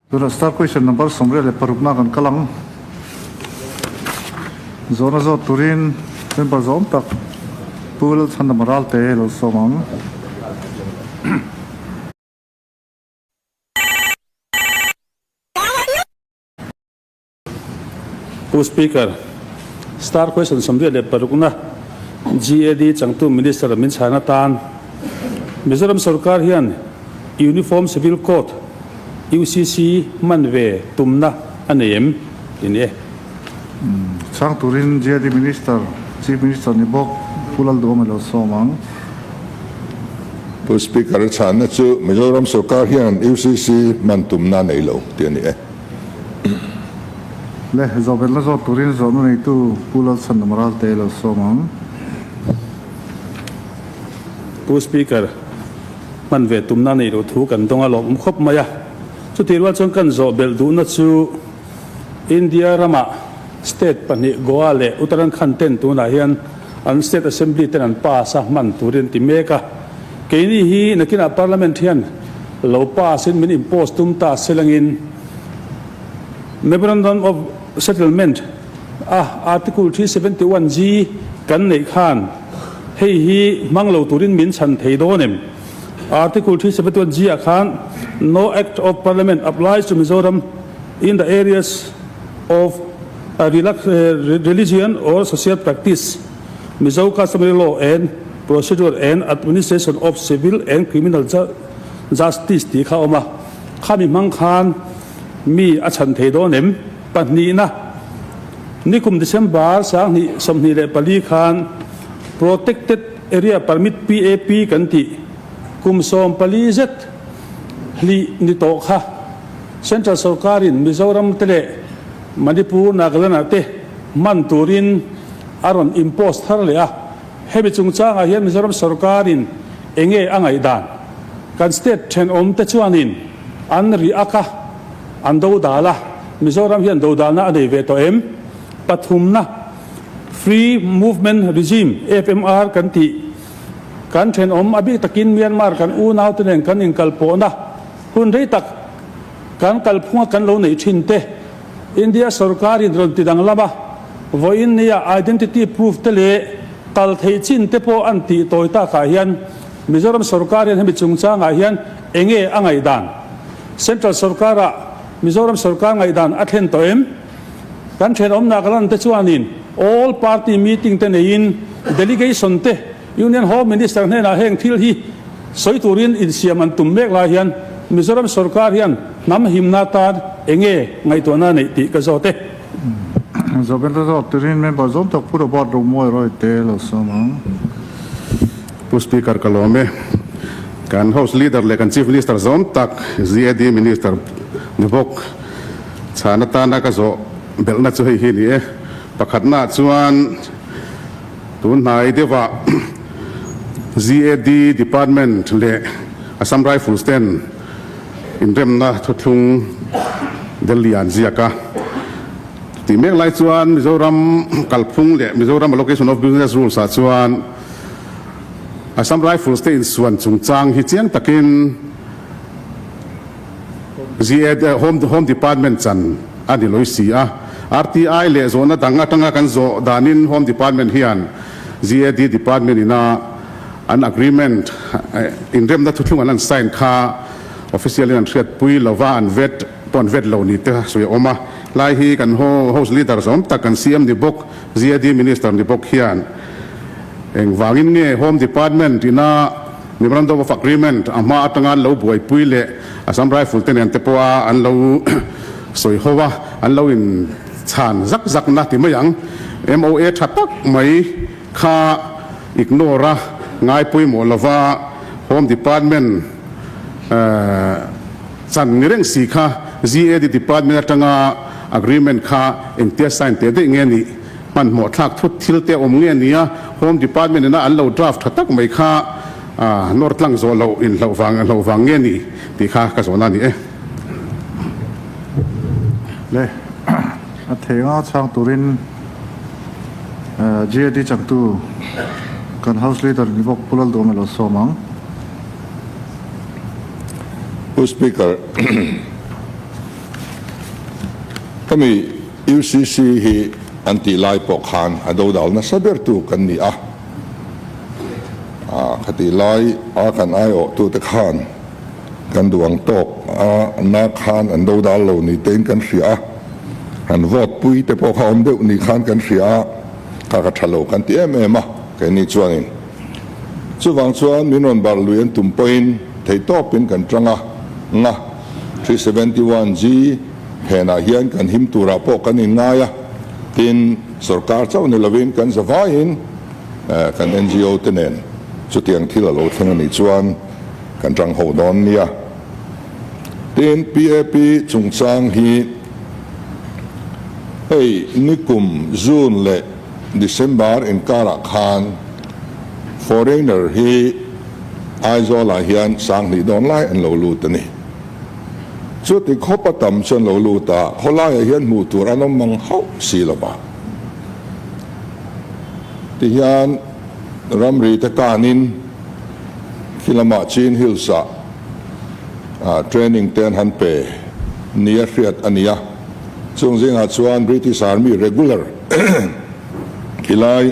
Dura start question number somre le parupna kan kalang zona zo turin member zone tak pool thanda maral te lo somang Speaker, start question somre le parupna GAD changtu minister min chana tan Mizoram sarkar hian uniform civil code UCC manve tumna anem ine chang turin GAD minister chief minister ni bok pulal do me lo somang Speaker chana chu Mizoram sarkar hian UCC mantumna nei lo tiani le zo bel zo turin zo no nei tu pulal thanda maral te lo somang Speaker manve tumna nei ro thu kan donga lawm khop maya chu tirwa chang kan zo bel duhna chu India rama state pani goa le Uttarakhand ten tuna hian an state assembly ten an pasa man turin ti meka keini hi nakina parliament hian lo pasin min impose tumta selangin memorandum of settlement article 371G kan nei khan hei hi manglo turin min chan thei do nem article 371G akhan no act of parliament applies to Mizoram in the areas of religion or social practice, Mizo customary law and procedure and administration of civil and criminal justice ti kha oma khami mang khan mi a chan thei do nem pani na nikum December sang ni somni le pali khan protected area permit PAP kan ti kum som pali zet li ni to kha central sarkarin Mizoram tele Manipur Nagaland te man turin aron impose thar le a hebi chungcha a hian Mizoram sarkarin enge angai dan kan state then om te chuanin an ri aka an do dala Mizoram hian do dana adei ve to em pathumna free movement regime FMR kan ti kan then om abi takin Myanmar kan u naw te nen kan in kalpo na hun rei tak kan kalphunga kan lo nei thin te India sarkar in ron tidang lama voin nia identity proof te le kal thei chin te po an ti toita ka hian Mizoram sarkar hian hemi chungcha nga hian enge angai dan central sarkara Mizoram sarkar ngai dan athen to em kan then om Nagaland te chuanin all party meeting te nein delegation te Union Home Minister ne na heng thil hi soiturin in siam an tum mek la hian Mizoram sarkar hian nam himna tar enge ngai to na nei ti ka zote zo bel zo turin member zone tak puro bot ro moi roi te lo somang Speaker kalome kan house leader le kan chief minister zone tak GAD minister nibok chana ta na ka zo belna chu hi ni pakhat na chuan tun nai dewa GAD department le Assam Rifles ten in remna thuthung delian ziaka ti mek lai chuan Mizoram kalphung le Mizoram allocation of business rules a chuan Assam Rifles te in suan chungchang hi chiang takin GAD home department chan ani loisi a RTI le zona danga tanga kan zo danin home department hian GAD department ina an agreement in remna thuthung an sign kha officially an threat pui lova an vet ton vet lo ni te so oma lai hi kan house leader zom ta kan CM ni bok GAD minister ni bok hian eng wangin nge home department ina memorandum of agreement ama atanga lo buai pui le Assam Rifle ten an te po an lo soi howa an lo in chan zak na ti mayang MOA thatak mai kha ignore ngai pui mo lova home department chan nireng si kha GAD department atanga agreement kha engtia sign te de nge ni man mo thak thut thil te om nge nia home department na an lo draft thatak mai kha northlang zo lo in lo wang nge ni ti kha ka zo na ni le a thega chang turin GAD changtu kan house leader ni bok pulal do me lo somang Speaker kami UCC hi anti lai pokhan ado dal na saber tu kan ni khati lai kan ai o tu te khan kan duang tok na khan ando dal lo ni ten kan ria an vot pui te pokha om de ni khan kan ria ka thalo kan ti ema ke ni chuanin chuwang chuan minon bar luyen tumpoin thei topin kan tranga nga 371G hena hian kan him tura po kan in ngaya tin sarkar chau ni lovin kan zawain kan NGO tenen chutiang thila lo thanga ni chuan kan tang ho don nia tin PAP chungchang hi hey nikum June le December in kara khan foreigner hi aizola hian sang ni don lai an lo lu tani chu ti khopa tam chen lo lu ta kholai hian mu tur anom mang hau si lo ba ti hian ramri ta kanin lamah chin hilsa training ten han pe nia riat ania chung zinga chuan British Army regular kilai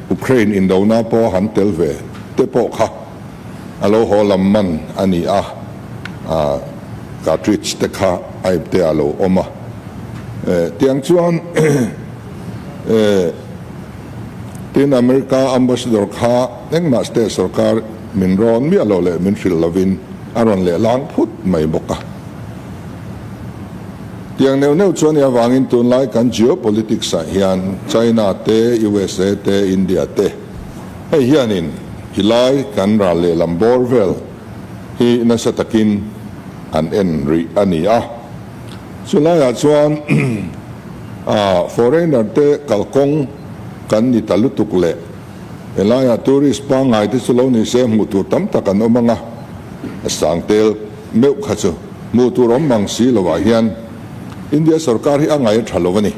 Ukraine in dona po han telve te po kha alo ho lamman ani cartridge te kha aib te alo oma tiang chuan tin America ambassador kha engma state sarkar min rawn mi alo le min fil lovin aron le lang phut mai boka tiang neu chuan ya wangin tun lai kan geopolitics a hian China te USA te India te hei hianin hilai kan ra le lambor vel hi na satakin an en ri ania chulaya chuan foreigner te kalkong kan ni talutuk le elaya tourist pa ngai te chulo ni se mutu tam takan omanga sangtel meu khachu mutu rom mang si lowa hian India sarkar hi angai thalovani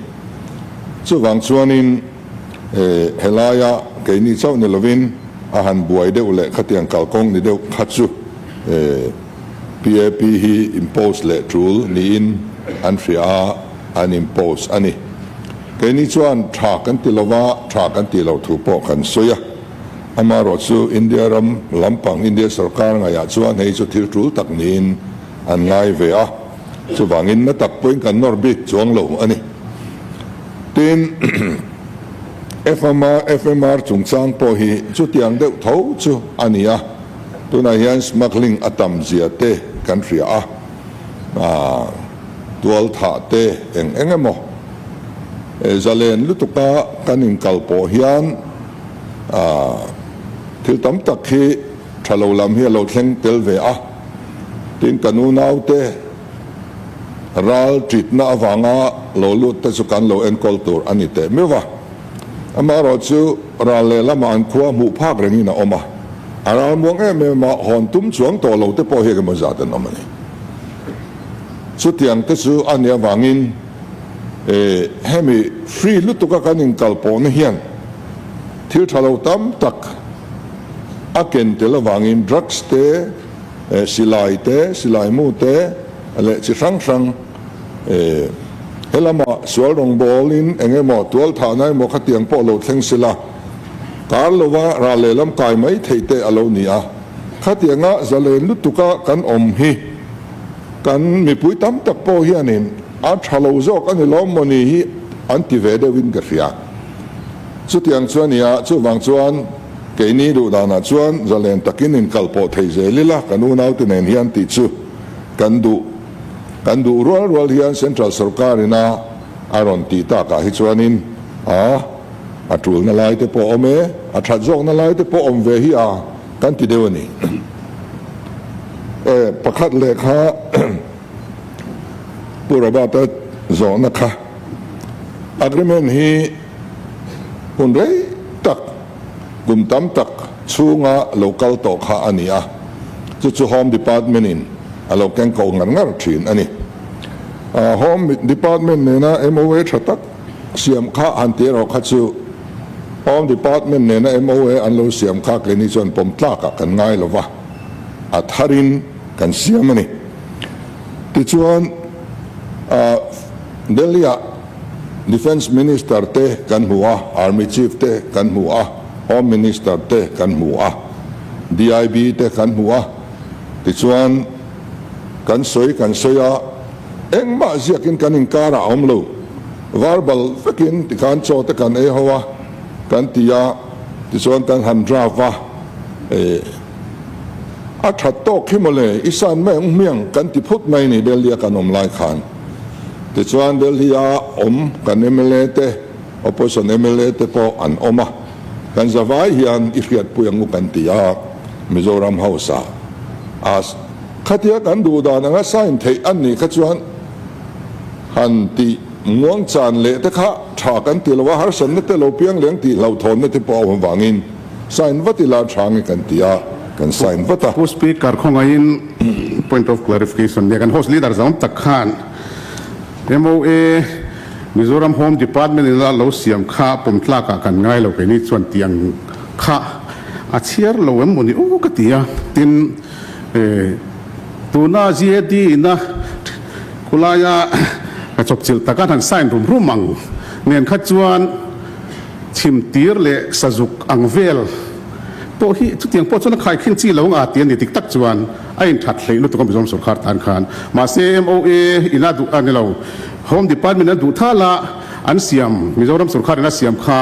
chuwang chuanin helaya keini chau ni lovin ahan buai deuh le khatiang kalkong ni deuh khachu PAP hi impose le rule ni in an ria an impose ani keini chuan tha kan tilowa tha kan tilo thu po kan soya amaro chu India ram lampang India sarkar ngaya chuan hei chu thil rule tak nin an ngai ve chu wangin na tak poin kan norbit chuang lo ani tin FMR chungchang po hi chu tiang deuh tho chu ania tuna hian smuggling atam ziah te kan ria tawlh te emaw zalen lutuka kanin kalpo hian thil tam tak hi thalo lam hi lo thleng tel ve tin kanu nau te ral trit na awanga lo lut ta chu kan lo en kol tur ani te mewa amaro chu ral le lama an khuwa mu phak rengina oma aral muang ma hon tum chuang to lo te po he ma za ten omani chu tiang te chu ania wangin hemi free lutuka kanin kalpo na hian thil thalo tam tak aken tel wangin drugs te silai mu te ale chi sang helama sual rong bolin emaw tawlh nai mo khatiang po lo thleng sila karlowa ralelam kai mai theite alo nia khatianga zalen lutuka kan om hi kan mi pui tam tak po hianin a thalo zo kan lawm moni hi anti vede win ka ria chutiang chuania chuwang chuan keini du dana chuan zalen takin in kalpo thei zelila kanu nau te nen hian ti chu kan du rual hian central sarkar ina aron ti ta ka hi chuanin atul na lai te po ome athajok na lai te po om ve hi kan ti dewani pakhat le kha purabata zona kha agreement hi punrei tak gumtam tak chunga local to kha ania chu home department in alo ken ko ngar thin ani home department ne na emaw thatak siam kha ante ro kha chu home department ne na emaw an lo siam kha ke ni chon pom tla ka kan ngai lova atharin kan siam ani ti chuan delia Defense Minister te kan hua, Army Chief te kan hua, Home Minister te kan hua, DIB te kan hua, ti chuan kan soya eng ma ziakin kan inkara omlo, verbal fekin ti kan cho te kan hoa, kan tia ti chuan kan handrava athat to khimole isan meng miang kan ti phut mai ni belia kan lai khan. Ti chuan Delhia kan MLA te opposition MLA te po an oma kan zawai hian ikhiat puyang kan tia Mizoram House as khatia kan du da na sign theih an ni kha chuan han ti nguang chan le te kha tha kan ti lawa har san te lo piang leng ti lo thon te po wangin sign vati la thang kan tia kan sign vata Who speaker khongain point of clarification ne kan host leader zam tak khan MOA Mizoram Home Department in la lo siam kha pom tla ka kan ngai lo ke ni chuan tiang kha a chiar lo em moni o ka tia tin tuna ziah na kulaya ka chop chil taka han sign rum ang nen kha chuan chim tir le sajuk angvel po hi chu tiang po chuna khai khin chi lo nga tian ni tik tak chuan ain that hlei lu to kom zom sarkar tan khan ma se MOA ina du anilo Home Department na du thala an siam Mizoram sarkar na siam kha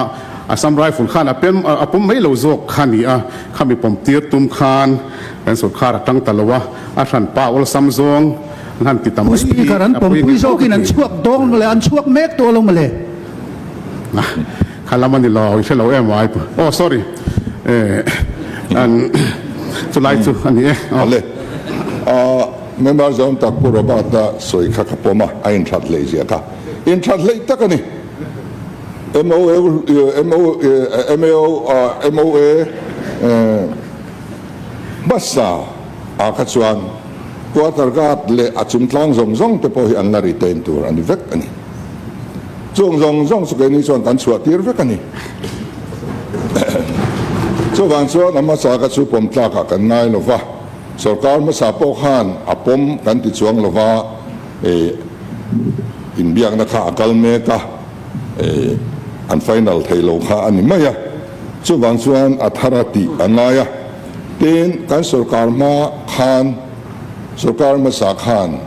Assam Rifle khan apom mai lo zok khani a khami pom tir tum khan kan sarkar tang talawa a than pawh samzong han ti tam speaker an pom pui zokin an chhuak dong le an chhuak mek to lo male khalamani lo ishelo emai oh sorry and to like to ale members on tak puro bata soi kakapoma ain that lazy ka in translate takani MOA basa akachuan quarter guard le achum tlang zong te po hi an la retain tur an vek ani zong so ke ni chuan kan chhuat tir vek ani so wang so nama sa ka chu pom tla ka kan ngai lova sarkar ma sa po khan apom kan ti chuang lova in biang na kha akal me ka an final thailo kha ani maya chu wang chuan atharati anaya ten kan sarkar ma khan sarkar ma sa khan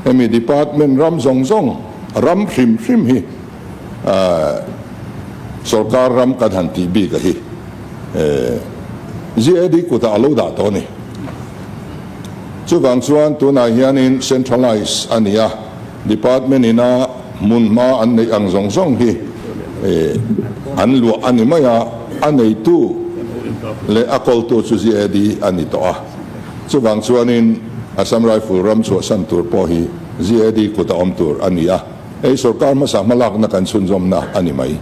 emi department ram zong ram hrim hi sarkar ram kan han ti bi ka hi ziah ko ta alo da to ni chu wang chuan tu na hian in centralize ania department ina mun ma an nei ang zong hi an lu ani maya anei tu le akol to chu ziah ani to a chu wang chuan in Assam Rifle ram chu san tur po hi ziah ko ta om tur ania ei sarkar ma sa malak na kan chun zom na ani mai